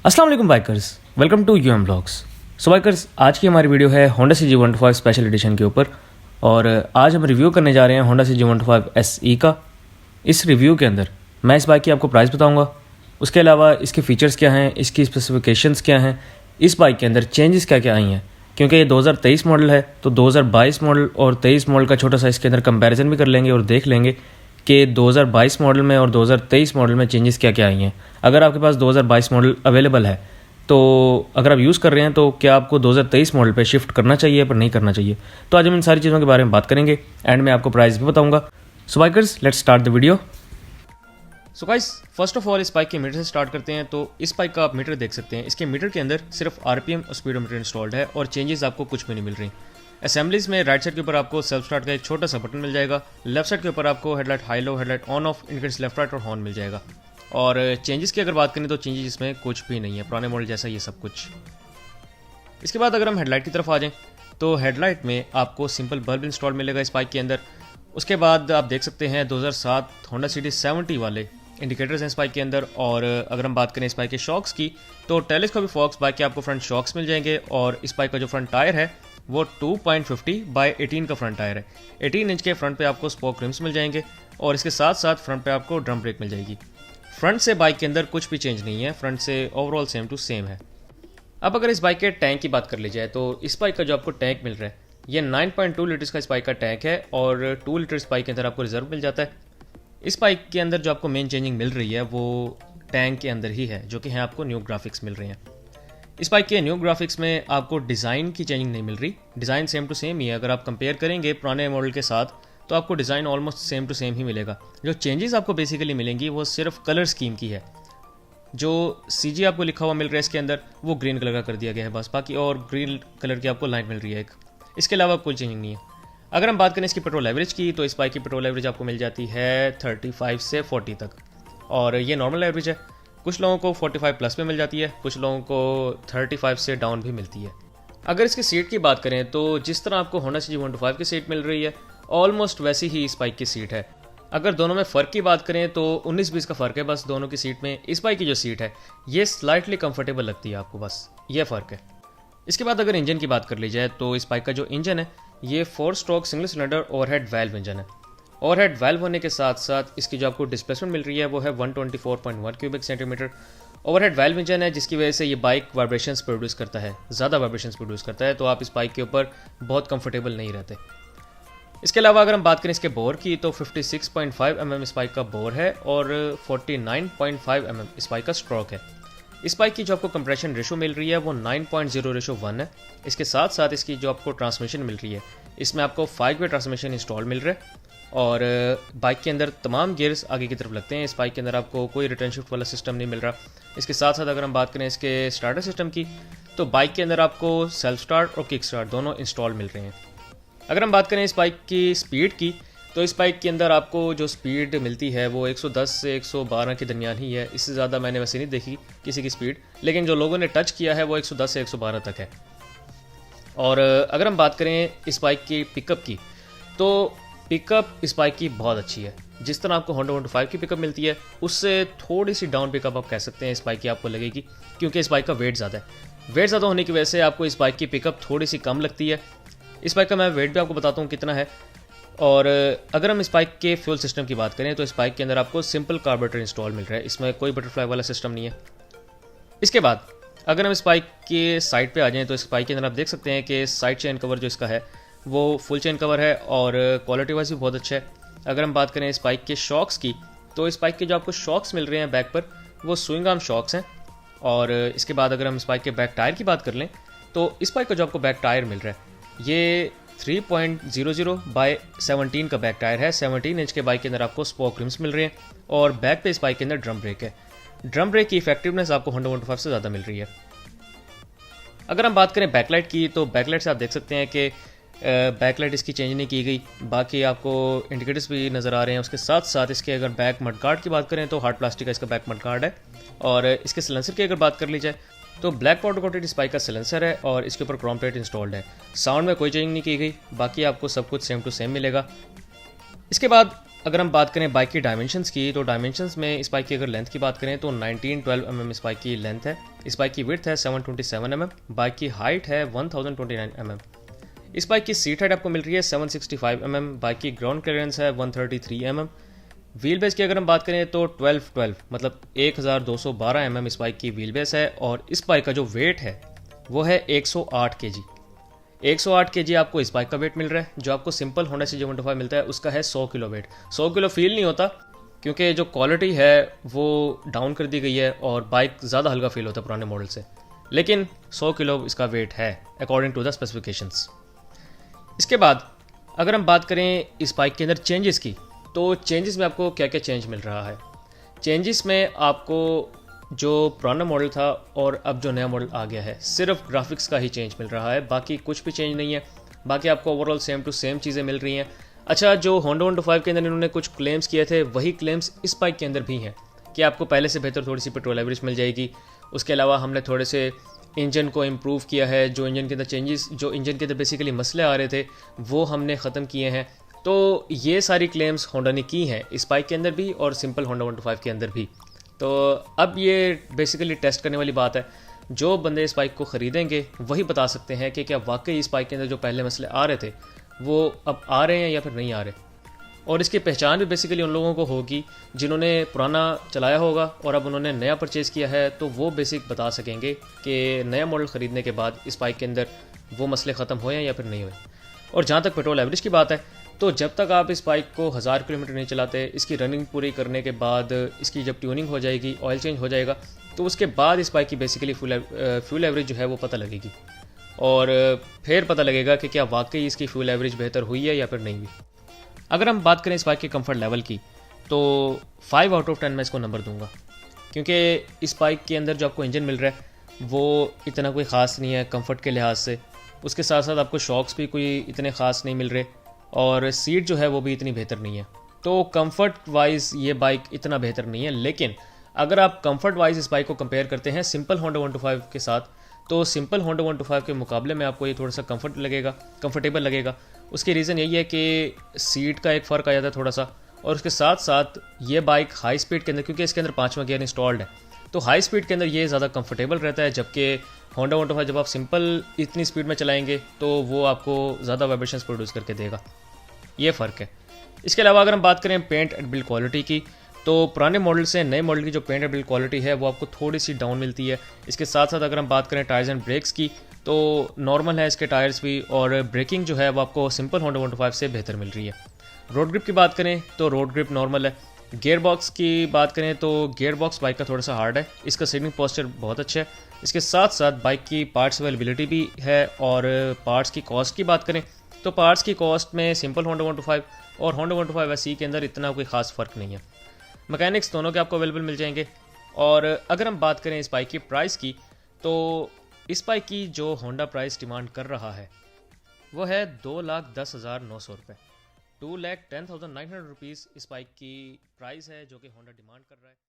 अस्सलाम वालेकुम bikers, welcome to UM blogs. So bikers, आज की हमारी वीडियो है होंडा CG125 स्पेशल एडिशन के ऊपर और आज हम रिव्यू करने जा रहे हैं होंडा CG125 SE का। इस रिव्यू के अंदर मैं इस बाइक की आपको प्राइस बताऊंगा, उसके अलावा इसके फ़ीचर्स क्या हैं, इसकी स्पेसिफिकेशंस क्या हैं, इस बाइक के अंदर चेंजेस क्या क्या आई हैं। क्योंकि ये 2023 मॉडल है तो 2022 मॉडल और 23 मॉडल का छोटा सा इसके अंदर कंपैरिजन भी कर लेंगे और देख लेंगे कि 2022 मॉडल में और 2023 मॉडल में चेंजेस क्या क्या आई हैं। अगर आपके पास 2022 मॉडल अवेलेबल है तो अगर आप यूज़ कर रहे हैं तो क्या आपको 2023 मॉडल पे शिफ्ट करना चाहिए पर नहीं करना चाहिए। तो आज हम इन सारी चीज़ों के बारे में बात करेंगे एंड मैं आपको प्राइस भी बताऊंगा। So bikers, let's start the video. So guys, first of all इस बाइक के मीटर से स्टार्ट करते हैं। तो इस बाइक का आप मीटर देख सकते हैं, इसके मीटर के अंदर सिर्फ RPM और स्पीडोमीटर इंस्टॉल्ड है और चेंजेस आपको कुछ भी नहीं मिल रही। असेंबलीज में राइट साइड के ऊपर आपको सेल्फ स्टार्ट का एक छोटा सा बटन मिल जाएगा, लेफ्ट साइड के ऊपर आपको headlight high low, headlight on off, indicators left right और हॉर्न मिल जाएगा। और चेंजेस की अगर बात करें तो चेंजेस इसमें कुछ भी नहीं है, पुराने मॉडल जैसा ये सब कुछ। इसके बाद अगर हम हेडलाइट की तरफ आ जाएं तो हेडलाइट में आपको सिंपल बल्ब इंस्टॉल मिलेगा इस बाइक के अंदर। उसके बाद आप देख सकते हैं 2007 होंडा CD70 वाले इंडिकेटर्स हैं इस बाइक के अंदर। और अगर हम बात करें इस बाइक के शॉक्स की तो टेलीस्कोपिक फॉक्स बाइक के आपको फ्रंट शॉक्स मिल जाएंगे और इस बाइक का जो फ्रंट टायर है वो 2.50/18 का फ्रंट टायर है। 18 इंच के फ्रंट पे आपको स्पोक रिम्स मिल जाएंगे और इसके साथ साथ फ्रंट पे आपको ड्रम ब्रेक मिल जाएगी। फ्रंट से बाइक के अंदर कुछ भी चेंज नहीं है, फ्रंट से ओवरऑल सेम टू सेम है। अब अगर इस बाइक के टैंक की बात कर ली जाए तो इस बाइक का जो आपको टैंक मिल रहा है ये 9.2 लीटर्स का इस बाइक का टैंक है और 2 लीटर इस बाइक के अंदर आपको रिजर्व मिल जाता है। इस बाइक के अंदर जो आपको मेन चेंजिंग मिल रही है वो टैंक के अंदर ही है, जो कि हैं आपको न्यू ग्राफिक्स मिल रहे हैं। इस बाइक के न्यू ग्राफिक्स में आपको डिज़ाइन की चेंजिंग नहीं मिल रही, डिज़ाइन सेम टू सेम ही है। अगर आप कंपेयर करेंगे पुराने मॉडल के साथ तो आपको design almost same to same ही मिलेगा। जो चेंजेस आपको बेसिकली मिलेंगी वो सिर्फ कलर स्कीम की है। जो CG आपको लिखा हुआ मिल रहा है इसके अंदर वो ग्रीन कलर का कर दिया गया है बस, बाकी और ग्रीन कलर की आपको लाइन मिल रही है एक, इसके अलावा कोई चेंजिंग नहीं है। अगर हम बात करें इसकी पेट्रोल एवरेज की तो इस बाइक की पेट्रोल एवरेज आपको मिल जाती है 35 से 40 तक और ये नॉर्मल एवरेज है। कुछ लोगों को 45 प्लस में मिल जाती है, कुछ लोगों को 35 से डाउन भी मिलती है। अगर इसकी सीट की बात करें तो जिस तरह आपको होंडा CG125 की सीट मिल रही है ऑलमोस्ट वैसी ही इस बाइक की सीट है। अगर दोनों में फ़र्क की बात करें तो 19-20 का फ़र्क है बस दोनों की सीट में। इस बाइक की जो सीट है ये स्लाइटली कंफर्टेबल लगती है आपको, बस ये फ़र्क है। इसके बाद अगर इंजन की बात कर ली जाए तो इस बाइक का जो इंजन है ये 4 stroke single cylinder overhead valve engine है। ओवरहेड वाल्व होने के साथ साथ इसकी जो आपको डिस्प्लेसमेंट मिल रही है वो है 124.1 cubic centimetre. Overhead valve engine है जिसकी वजह से ये बाइक वाइब्रेशंस प्रोड्यूस करता है, ज़्यादा वाइब्रेशंस प्रोड्यूस करता है, तो आप इस बाइक के ऊपर बहुत कंफर्टेबल नहीं रहते। इसके अलावा अगर हम बात करें इसके बोर की तो 56.5 mm इस बाइक का बोर है और 49.5 mm इस बाइक का स्ट्रोक है। इस बाइक की जो आपको कंप्रेशन रेशो मिल रही है वो 9.0:1 है। इसके साथ साथ इसकी जो आपको ट्रांसमिशन मिल रही है इसमें आपको 5 वे ट्रांसमिशन इंस्टॉल मिल रहा है और बाइक के अंदर तमाम गियर्स आगे की तरफ लगते हैं। इस बाइक के अंदर आपको कोई रिटर्न शिफ्ट वाला सिस्टम नहीं मिल रहा। इसके साथ साथ अगर हम बात करें इसके स्टार्टर सिस्टम की तो बाइक के अंदर आपको सेल्फ स्टार्ट और किक स्टार्ट दोनों इंस्टॉल मिल रहे हैं। अगर हम बात करें इस बाइक की स्पीड की तो इस बाइक के अंदर आपको जो स्पीड मिलती है वो 110 से 112 के दरमियान ही है। इससे ज़्यादा मैंने वैसे नहीं देखी किसी की स्पीड, लेकिन जो लोगों ने टच किया है वो 110 से 112 तक है। और अगर हम बात करें इस बाइक की पिकअप की तो पिकअप इस बाइक की बहुत अच्छी है। जिस तरह आपको होंडा 125 की पिकअप मिलती है उससे थोड़ी सी डाउन पिकअप आप कह सकते हैं इस बाइक की आपको लगेगी, क्योंकि इस बाइक का वेट ज़्यादा है। वेट ज़्यादा होने की वजह से आपको इस बाइक की पिकअप थोड़ी सी कम लगती है। इस बाइक का मैं वेट भी आपको बताता हूँ कितना है। और अगर हम इस बाइक के फ्यूल सिस्टम की बात करें तो इस बाइक के अंदर आपको सिंपल कार्बोरेटर इंस्टॉल मिल रहा है, इसमें कोई बटरफ्लाई वाला सिस्टम नहीं है। इसके बाद अगर हम इस बाइक के साइड पे आ जाएं तो इस बाइक के अंदर आप देख सकते हैं कि साइड चेन कवर जो इसका है वो फुल चेन कवर है और क्वालिटी वाइज भी बहुत अच्छा है। अगर हम बात करें इस बाइक के शॉक्स की तो इस बाइक के जो आपको शॉक्स मिल रहे हैं बैक पर वो स्विंग आर्म शॉक्स हैं। और इसके बाद अगर हम इस बाइक के बैक टायर की बात कर लें तो इस बाइक का जो आपको बैक टायर मिल रहा है ये 3.00/17 का बैक टायर है। 17 इंच के बाइक के अंदर आपको स्पोक रिम्स मिल रहे हैं और बैक पे इस बाइक के अंदर ड्रम ब्रेक है। ड्रम ब्रेक की इफेक्टिवनेस आपको होंडा 125 से ज़्यादा मिल रही है। अगर हम बात करें बैकलाइट की तो बैकलाइट से आप देख सकते हैं कि बैकलाइट इसकी चेंज नहीं की गई, बाकी आपको इंडिकेटर्स भी नज़र आ रहे हैं। उसके साथ साथ इसके अगर बैक मडगार्ड की बात करें तो हार्ड प्लास्टिक का इसका बैक मडगार्ड है। और इसके सिलेंसर की अगर बात कर ली जाए तो ब्लैक पाउडर कोटेड इस बाइक का सिलेंसर है और इसके ऊपर क्रोम प्लेट इंस्टॉल्ड है। साउंड में कोई चेंज नहीं की गई, बाकी आपको सब कुछ सेम टू सेम मिलेगा। इसके बाद अगर हम बात करें बाइक की डायमेंशंस की, तो डायमेंशंस में इस बाइक की अगर लेंथ की बात करें तो 1912 mm इस बाइक की लेंथ है। इस बाइक की विड्थ है 727 mm, बाइक की हाइट है 1029 mm। इस बाइक की सीट हाइट आपको मिल रही है 765 mm, बाइक की ग्राउंड क्लियरेंस है 133 mm। व्हील बेस की अगर हम बात करें तो 1212 मतलब 1212 mm इस बाइक की व्हील बेस है। और इस बाइक का जो वेट है वो है 108 kg। 108 kg आपको इस बाइक का वेट मिल रहा है। जो आपको सिंपल होंडा CJ125 मिलता है उसका है 100 किलो वेट। 100 किलो फील नहीं होता क्योंकि जो क्वालिटी है वो डाउन कर दी गई है और बाइक ज़्यादा हल्का फील होता है पुराने मॉडल से, लेकिन 100 किलो इसका वेट है अकॉर्डिंग टू द स्पेसिफिकेशंस। इसके बाद अगर हम बात करें इस बाइक के अंदर चेंजेस की, तो चेंजेस में आपको क्या क्या चेंज मिल रहा है। चेंजेस में आपको जो पुराना मॉडल था और अब जो नया मॉडल आ गया है, सिर्फ ग्राफिक्स का ही चेंज मिल रहा है, बाकी कुछ भी चेंज नहीं है। बाकी आपको ओवरऑल सेम टू सेम चीज़ें मिल रही हैं। अच्छा, जो होंडा 125 के अंदर इन्होंने कुछ क्लेम्स किए थे वही क्लेम्स इस बाइक के अंदर भी हैं कि आपको पहले से बेहतर थोड़ी सी पेट्रोल एवरेज मिल जाएगी। उसके अलावा हमने थोड़े से इंजन को इम्प्रूव किया है। जो इंजन के अंदर चेंजेस, जो इंजन के अंदर बेसिकली मसले आ रहे थे वो हमने ख़त्म किए हैं। तो ये सारी क्लेम्स होंडा ने की हैं इस बाइक के अंदर भी और सिंपल होंडा 125 के अंदर भी। तो अब ये बेसिकली टेस्ट करने वाली बात है। जो बंदे इस बाइक को ख़रीदेंगे वही बता सकते हैं कि क्या वाकई इस बाइक के अंदर जो पहले मसले आ रहे थे वो अब आ रहे हैं या फिर नहीं आ रहे। और इसकी पहचान भी बेसिकली उन लोगों को होगी जिन्होंने पुराना चलाया होगा और अब उन्होंने नया परचेज़ किया है, तो वो बेसिक बता सकेंगे कि नया मॉडल ख़रीदने के बाद इस बाइक के अंदर वो मसले ख़त्म हुए हैं या फिर नहीं हुए। और जहाँ तक पेट्रोल एवरेज की बात है, तो जब तक आप इस बाइक को 1000 किलोमीटर नहीं चलाते, इसकी रनिंग पूरी करने के बाद, इसकी जब ट्यूनिंग हो जाएगी, ऑयल चेंज हो जाएगा, तो उसके बाद इस बाइक की बेसिकली फ्यूल एवरेज जो है वो पता लगेगी। और फिर पता लगेगा कि क्या वाकई इसकी फ्यूल एवरेज बेहतर हुई है या फिर नहीं हुई। अगर हम बात करें इस बाइक के कंफर्ट लेवल की, तो 5 आउट ऑफ 10 मैं इसको नंबर दूंगा, क्योंकि इस बाइक के अंदर जो आपको इंजन मिल रहा है वो इतना कोई ख़ास नहीं है कंफर्ट के लिहाज से। उसके साथ साथ आपको शॉक्स भी कोई इतने ख़ास नहीं मिल रहे और सीट जो है वो भी इतनी बेहतर नहीं है। तो कंफर्ट वाइज ये बाइक इतना बेहतर नहीं है। लेकिन अगर आप कंफर्ट वाइज इस बाइक को कंपेयर करते हैं सिंपल होंडा 125 के साथ, तो सिंपल होंडा 125 के मुकाबले में आपको ये थोड़ा सा कंफर्टेबल लगेगा। उसकी रीज़न यही है कि सीट का एक फ़र्क आ जाता है थोड़ा सा, और उसके साथ साथ ये बाइक हाई स्पीड के अंदर, क्योंकि इसके अंदर 5वां गियर इंस्टॉल्ड है, तो हाई स्पीड के अंदर ये ज़्यादा कंफर्टेबल रहता है। जबकि होंडा 125 जब आप सिंपल इतनी स्पीड में चलाएंगे तो वो आपको ज़्यादा वाइब्रेशंस प्रोड्यूस करके देगा। ये फ़र्क है। इसके अलावा अगर हम बात करें पेंट एंड बिल्ड क्वालिटी की, तो पुराने मॉडल से नए मॉडल की जो पेंट एंड बिल्ड क्वालिटी है वो आपको थोड़ी सी डाउन मिलती है। इसके साथ साथ अगर हम बात करें टायर्स एंड ब्रेक्स की, तो नॉर्मल है इसके टायर्स भी, और ब्रेकिंग जो है वो आपको सिंपल होंडा 125 से बेहतर मिल रही है। रोड ग्रिप की बात करें तो रोड ग्रिप नॉर्मल है। गियर बॉक्स की बात करें तो गियर बॉक्स बाइक का थोड़ा सा हार्ड है, इसका सीटिंग पोस्चर बहुत अच्छा है। इसके साथ साथ बाइक की पार्ट्स अवेलेबिलिटी भी है। और पार्ट्स की कॉस्ट की बात करें तो पार्ट्स की कॉस्ट में सिंपल होंडा 125 और होंडा 125 SE के अंदर इतना कोई ख़ास फ़र्क नहीं है। मैकेनिक्स दोनों के आपको अवेलेबल मिल जाएंगे। और अगर हम बात करें इस बाइक की प्राइस की, तो इस बाइक की जो होंडा प्राइस डिमांड कर रहा है वो है 2,10,900 रुपये। 2,10,900 रुपीज़ इस बाइक की प्राइस है जो कि होंडा डिमांड कर रहा है।